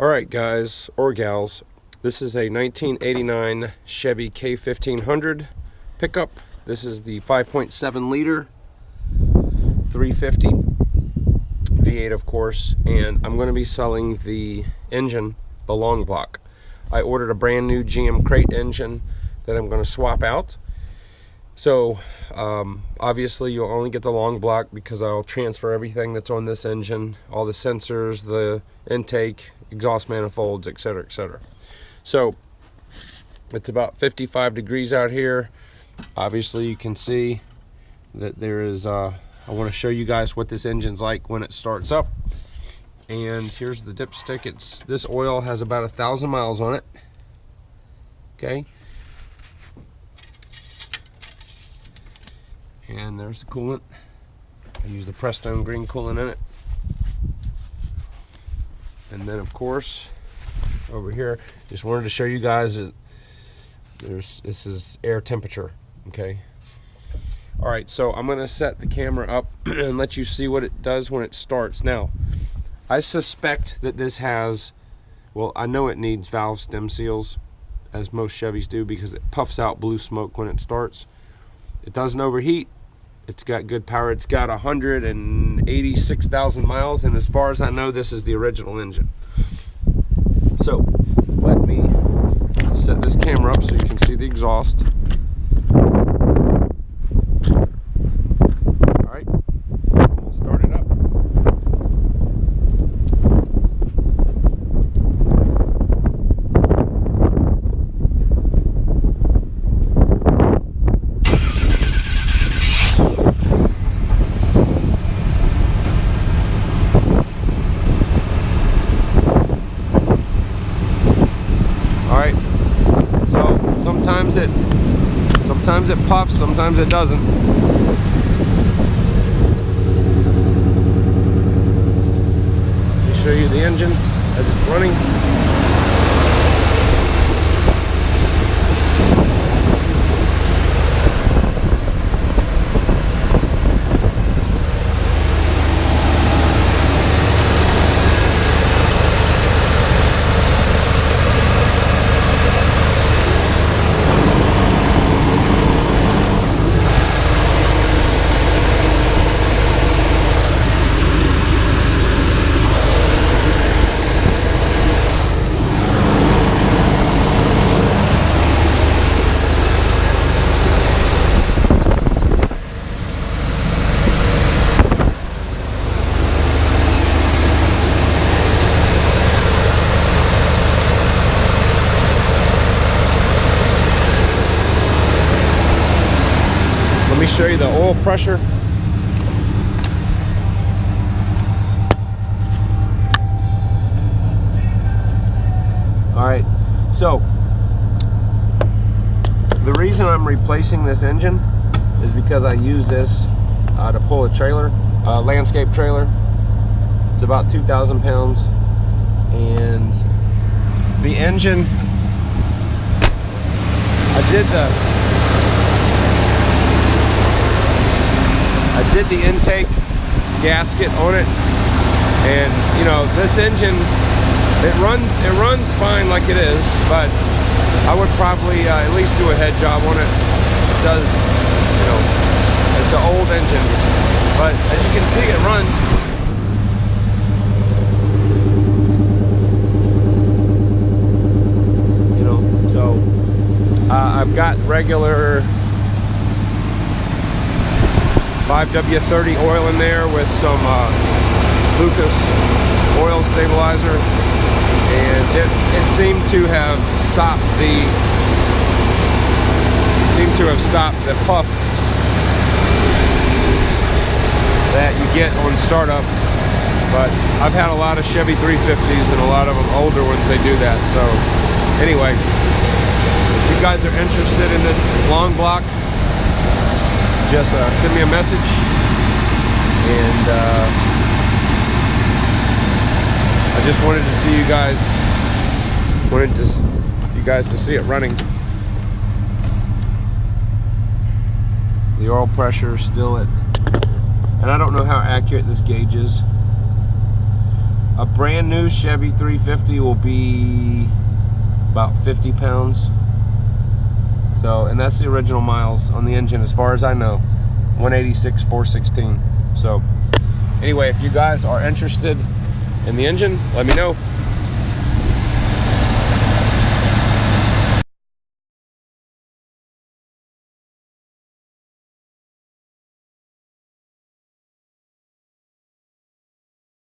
Alright guys, or gals, this is a 1989 Chevy K1500 pickup. This is the 5.7 liter 350 V8 of course, and I'm going to be selling the engine, the Long Block. I ordered a brand new GM crate engine that I'm going to swap out. So obviously you'll only get the Long Block because I'll transfer everything that's on this engine, all the sensors, the intake, exhaust manifolds, etc., etc. So it's about 55 degrees out here. Obviously you can see that there is I want to show you guys what this engine's like when it starts up. And here's the dipstick. This oil has about 1,000 miles on it. Okay. And there's the coolant. I use the Redone green coolant in it. And then of course, over here, just wanted to show you guys that this is air temperature, okay? All right, so I'm gonna set the camera up and let you see what it does when it starts. Now, I suspect that this has, well, I know it needs valve stem seals, as most Chevys do, because it puffs out blue smoke when it starts. It doesn't overheat. It's got good power. It's got 186,000 miles, and as far as I know, this is the original engine. So let me set this camera up so you can see the exhaust. All right, we'll start it up. Sometimes it puffs, sometimes it doesn't. Let me show you the engine as it's running. Let me show you the oil pressure. All right, so the reason I'm replacing this engine is because I use this to pull a trailer, a landscape trailer. It's about 2,000 pounds, and the engine, I did the intake gasket on it, and you know, this engine, it runs fine like it is, but I would probably at least do a head job on it. It does, you know, it's an old engine, but as you can see, it runs. You know, so I've got regular 5W30 oil in there with some Lucas oil stabilizer, and it seemed to have stopped the puff that you get on startup. But I've had a lot of Chevy 350s and a lot of them older ones, they do that. So anyway, if you guys are interested in this Long Block, just send me a message, and I just wanted to see you guys, to see it running. The oil pressure is still at, and I don't know how accurate this gauge is. A brand new Chevy 350 will be about 50 pounds. So, and that's the original miles on the engine as far as I know. 186, 416. So, anyway, if you guys are interested in the engine, let me know.